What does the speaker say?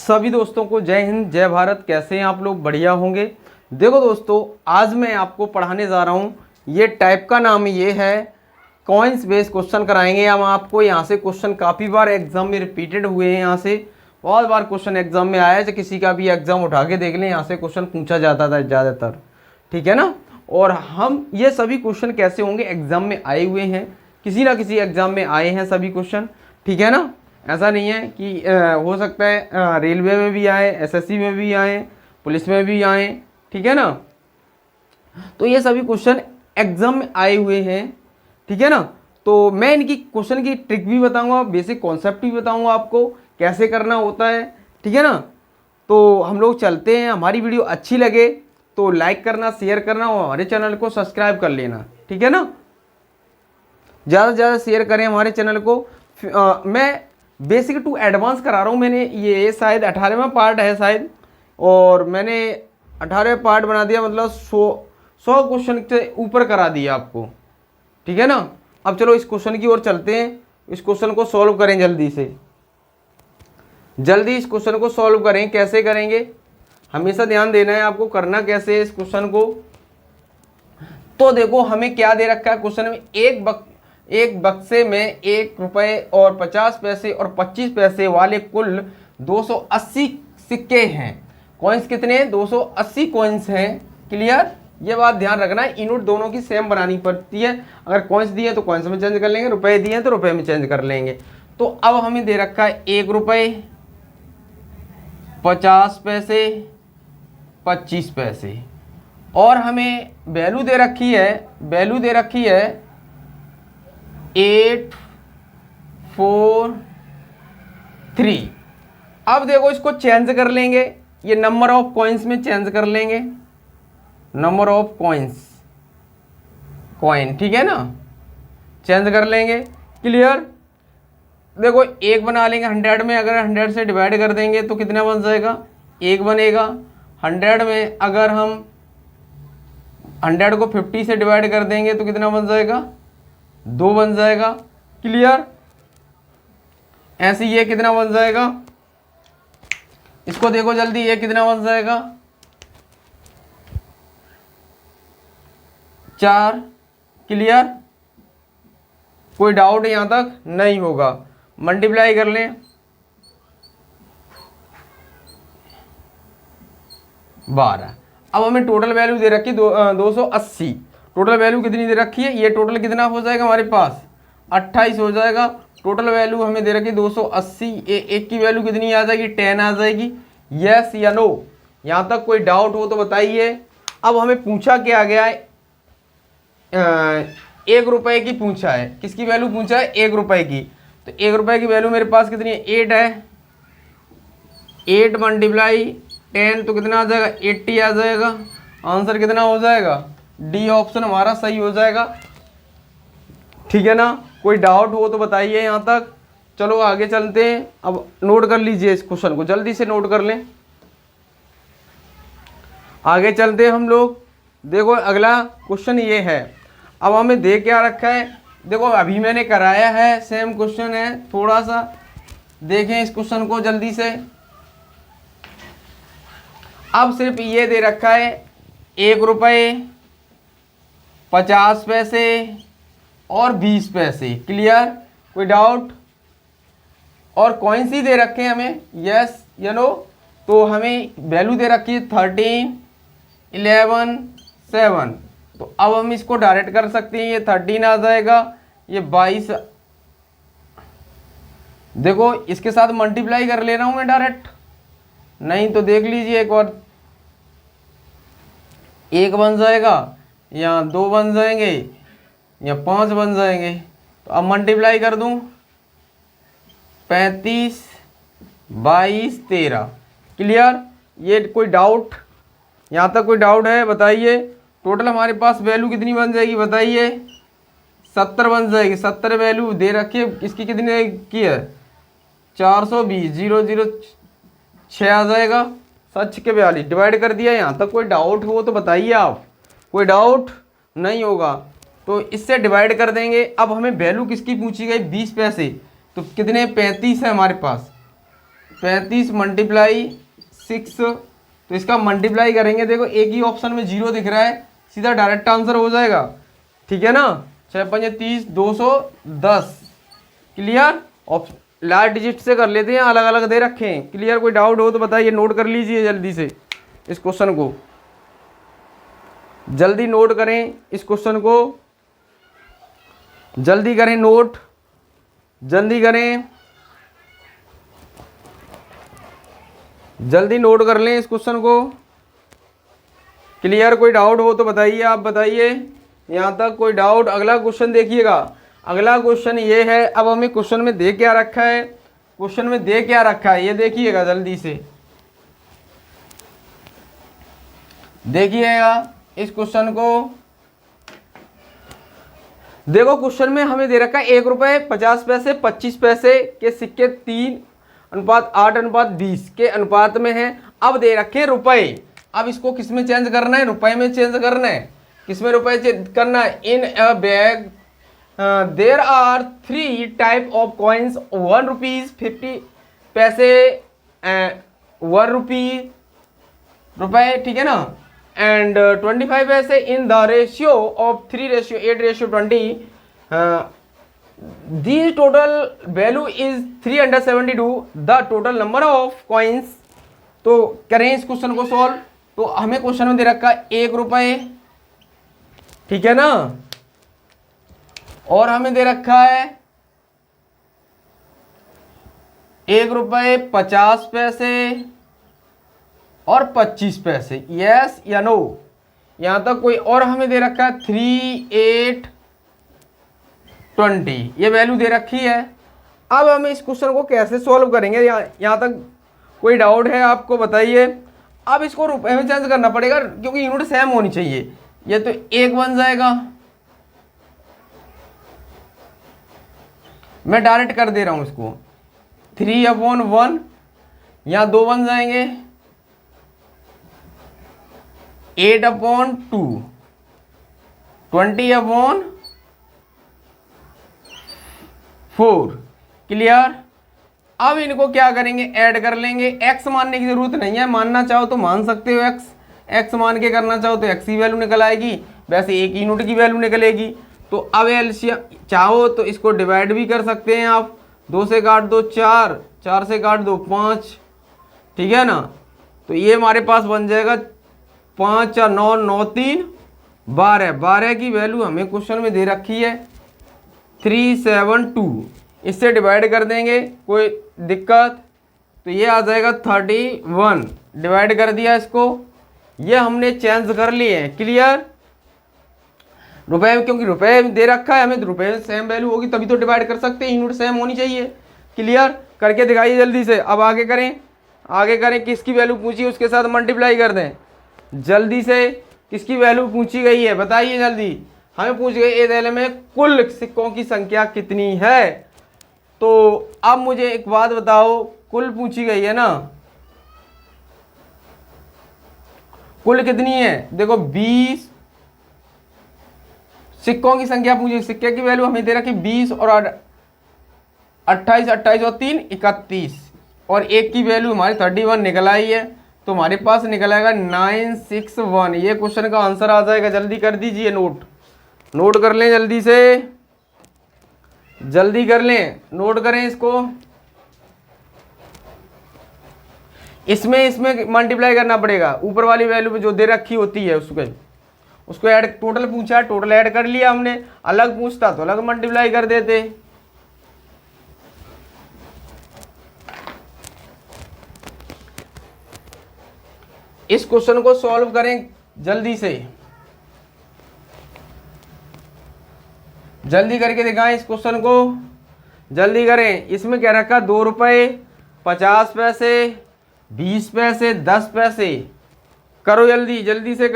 सभी दोस्तों को जय हिंद जय भारत। कैसे हैं आप लोग? बढ़िया होंगे। देखो दोस्तों, आज मैं आपको पढ़ाने जा रहा हूँ, ये टाइप का नाम ये है कॉइन्स बेस्ड क्वेश्चन कराएंगे हम आपको। यहाँ से क्वेश्चन काफ़ी बार एग्जाम में रिपीटेड हुए हैं, यहाँ से बहुत बार क्वेश्चन एग्जाम में आया है। किसी का भी एग्जाम उठा के देख लें, यहाँ से क्वेश्चन पूछा जाता था ज़्यादातर, ठीक है ना। और हम ये सभी क्वेश्चन कैसे होंगे, एग्जाम में आए हुए हैं, किसी ना किसी एग्जाम में आए हैं सभी क्वेश्चन, ठीक है ना। ऐसा नहीं है कि हो सकता है रेलवे में भी आए, एसएससी में भी आए, पुलिस में भी आए, ठीक है ना। तो ये सभी क्वेश्चन एग्जाम में आए हुए हैं, ठीक है ना। तो मैं इनकी क्वेश्चन की ट्रिक भी बताऊंगा, बेसिक कॉन्सेप्ट भी बताऊंगा आपको कैसे करना होता है, ठीक है ना। तो हम लोग चलते हैं। हमारी वीडियो अच्छी लगे तो लाइक करना, शेयर करना और हमारे चैनल को सब्सक्राइब कर लेना, ठीक है ना। ज़्यादा से ज़्यादा शेयर करें हमारे चैनल को। मैं बेसिक टू एडवांस करा रहा हूँ। मैंने ये शायद 18वां पार्ट है शायद, और मैंने 18वां पार्ट बना दिया, मतलब 100 क्वेश्चन से ऊपर करा दिया आपको, ठीक है ना। अब चलो इस क्वेश्चन की ओर चलते हैं, इस क्वेश्चन को सॉल्व करें जल्दी से। जल्दी इस क्वेश्चन को सॉल्व करें। कैसे करेंगे, हमेशा ध्यान देना है आपको, करना कैसे है इस क्वेश्चन को। तो देखो हमें क्या दे रखा है क्वेश्चन में, एक बक्से में 1 रुपये और 50 पैसे और 25 पैसे वाले कुल 280 सिक्के हैं। कॉइन्स कितने हैं? 280 कॉइन्स हैं। क्लियर, ये बात ध्यान रखना है। यूनिट दोनों की सेम बनानी पड़ती है। अगर कॉइन्स दिए तो कॉइन्स में चेंज कर लेंगे, रुपए दिए तो रुपए में चेंज कर लेंगे। तो अब हमें दे रखा है 1 रुपये 50 पैसे 25 पैसे, और हमें वैल्यू दे रखी है 8 4 3। अब देखो इसको चेंज कर लेंगे, ये नंबर ऑफ कॉइन्स में चेंज कर लेंगे, नंबर ऑफ कॉइन, ठीक है ना, चेंज कर लेंगे। क्लियर, देखो एक बना लेंगे 100 में। अगर 100 से डिवाइड कर देंगे तो कितना बन जाएगा? 1 बनेगा। 100 में अगर हम 100 को 50 से डिवाइड कर देंगे तो कितना बन जाएगा? 2 बन जाएगा। क्लियर, ऐसे ये कितना बन जाएगा? इसको देखो जल्दी, ये कितना बन जाएगा? 4। क्लियर, कोई डाउट यहां तक नहीं होगा। मल्टीप्लाई कर लें, 12। अब हमें टोटल वैल्यू दे रखी 280। टोटल वैल्यू कितनी दे रखी है? ये टोटल कितना हो जाएगा हमारे पास? 28 हो जाएगा। टोटल वैल्यू हमें दे रखी 280। एक की वैल्यू कितनी आ जाएगी? 10 आ जाएगी। यस या नो? यहाँ तक कोई डाउट हो तो बताइए। अब हमें पूछा क्या गया है? 1 रुपये की पूछा है। किसकी वैल्यू पूछा है? 1 रुपये की। तो 1 रुपये की वैल्यू मेरे पास कितनी है? 8 है। 8 मल्टीप्लाई 10 तो कितना आ जाएगा? 80 आ जाएगा। आंसर कितना हो जाएगा? डी ऑप्शन हमारा सही हो जाएगा, ठीक है ना। कोई डाउट हो तो बताइए यहाँ तक। चलो आगे चलते हैं। अब नोट कर लीजिए इस क्वेश्चन को, जल्दी से नोट कर लें। आगे चलते हैं हम लोग। देखो अगला क्वेश्चन ये है। अब हमें दे क्या रखा है? देखो अभी मैंने कराया है, सेम क्वेश्चन है। थोड़ा सा देखें इस क्वेश्चन को जल्दी से। अब सिर्फ ये दे रखा है 1 रुपये 50 पैसे और 20 पैसे। क्लियर, कोई डाउट? और कॉइन्स ही दे रखे हैं हमें, यस या नो। तो हमें वैल्यू दे रखी है 13 11 7। तो अब हम इसको डायरेक्ट कर सकते हैं। ये 13 आ जाएगा, ये 22। देखो इसके साथ मल्टीप्लाई कर ले रहा हूं मैं डायरेक्ट, नहीं तो देख लीजिए एक बार। 1 बन जाएगा, या 2 बन जाएंगे, या 5 बन जाएंगे। तो अब मल्टीप्लाई कर दूं, 35 22 13। क्लियर, ये कोई डाउट? यहाँ तक कोई डाउट है बताइए। टोटल हमारे पास वैल्यू कितनी बन जाएगी बताइए? 70 बन जाएगी। 70 वैल्यू दे रखी है, इसकी कितनी की है? 420। 006 आ जाएगा। 7 के 42 डिवाइड कर दिया। यहाँ तक कोई डाउट हो तो बताइए आप। कोई डाउट नहीं होगा तो इससे डिवाइड कर देंगे। अब हमें वैल्यू किसकी पूछी गई? 20 पैसे। तो कितने? 35 है हमारे पास। 35 मल्टीप्लाई 6, तो इसका मल्टीप्लाई करेंगे। देखो एक ही ऑप्शन में 0 दिख रहा है, सीधा डायरेक्ट आंसर हो जाएगा। ठीक है ना, 6 5 30, 210। क्लियर। लास्ट डिजिट से कर लेते हैं, अलग अलग दे रखे हैं। क्लियर। कोई डाउट हो तो बताइए, नोट कर लीजिए जल्दी से इस क्वेश्चन को, जल्दी नोट करें इस क्वेश्चन को, जल्दी करें नोट, जल्दी करें, जल्दी नोट कर लें इस क्वेश्चन को। क्लियर। कोई डाउट हो तो बताइए, आप बताइए यहाँ तक कोई डाउट। अगला क्वेश्चन देखिएगा, अगला क्वेश्चन ये है। अब हमें क्वेश्चन में दे क्या रखा है, क्वेश्चन में दे क्या रखा है ये देखिएगा जल्दी से, देखिएगा इस क्वेश्चन को। देखो क्वेश्चन में हमें दे रखा है 1 रुपये 50 पैसे 25 पैसे के सिक्के 3:8:20 के अनुपात में है। अब दे रखे रुपए, अब इसको किस में चेंज करना है, रुपए में चेंज करना है। किस में रुपए चेंज करना है? In a bag there are 3 type of coins, 1 rupees 50 पैसे, 1 रुपए, ठीक है ना, एंड 25 पैसे in the ratio of 3:8:20। The total value is 372, the total number of coins. तो करें इस क्वेश्चन को सॉल्व। तो हमें क्वेश्चन में दे रखा 1 रुपये, ठीक है ना, और हमें दे रखा है 1 रुपये 50 पैसे और 25 पैसे। यस या नो, यहां तक कोई। और हमें दे रखा है 3:8:20, ये वैल्यू दे रखी है। अब हमें इस क्वेश्चन को कैसे सॉल्व करेंगे, यहाँ तक कोई डाउट है आपको बताइए। अब इसको रुपए में चेंज करना पड़ेगा क्योंकि यूनिट सेम होनी चाहिए। ये तो 1 बन जाएगा, मैं डायरेक्ट कर दे रहा हूं इसको, 3/1, यहां 2 बन जाएंगे, 8/2, 20/4। क्लियर। अब इनको क्या करेंगे, ऐड कर लेंगे। x मानने की जरूरत नहीं है, मानना चाहो तो मान सकते हो x मान के करना चाहो तो x की वैल्यू निकल आएगी, वैसे एक यूनिट की वैल्यू निकलेगी। तो अब एलसीएम चाहो तो इसको डिवाइड भी कर सकते हैं आप, 2 से काट दो 4, 4 से काट दो 5, ठीक है ना। तो ये हमारे पास बन जाएगा 5 4 9 9 3 12, 12 की वैल्यू हमें क्वेश्चन में दे रखी है 372। इससे डिवाइड कर देंगे, कोई दिक्कत? तो ये आ जाएगा 31, डिवाइड कर दिया इसको, ये हमने चेंज कर लिए हैं। क्लियर। रुपए में, क्योंकि रुपए दे रखा है हमें, तो रुपए में सेम वैल्यू होगी तभी तो डिवाइड कर सकते हैं, यूनिट सेम होनी चाहिए। क्लियर। करके दिखाइए जल्दी से। अब आगे करें, आगे करें, किसकी वैल्यू पूछी उसके साथ मल्टीप्लाई कर दें जल्दी से। किसकी वैल्यू पूछी गई है बताइए जल्दी। हमें पूछ गई एक थैले में कुल सिक्कों की संख्या कितनी है। तो अब मुझे एक बात बताओ, कुल पूछी गई है ना, कुल कितनी है? देखो 20 सिक्कों की संख्या पूछी, सिक्के की वैल्यू हमें दे रखी 20 और 28, 28 और 3 31, और एक की वैल्यू हमारी 31 निकल आई है। तो हमारे पास निकल आएगा 961। ये क्वेश्चन का आंसर आ जाएगा। जल्दी कर दीजिए नोट, नोट कर लें जल्दी से, जल्दी कर लें, नोट करें इसको। इसमें मल्टीप्लाई करना पड़ेगा, ऊपर वाली वैल्यू में जो दे रखी होती है उसको ऐड, टोटल पूछा, टोटल ऐड कर लिया हमने। अलग पूछता तो अलग मल्टीप्लाई कर देते। इस क्वेश्चन को सॉल्व करें जल्दी से, जल्दी करके दिखाएं इस क्वेश्चन को, जल्दी करें। इसमें क्या रखा, 2 रुपये 50 पैसे 20 पैसे 10 पैसे। करो जल्दी, जल्दी से।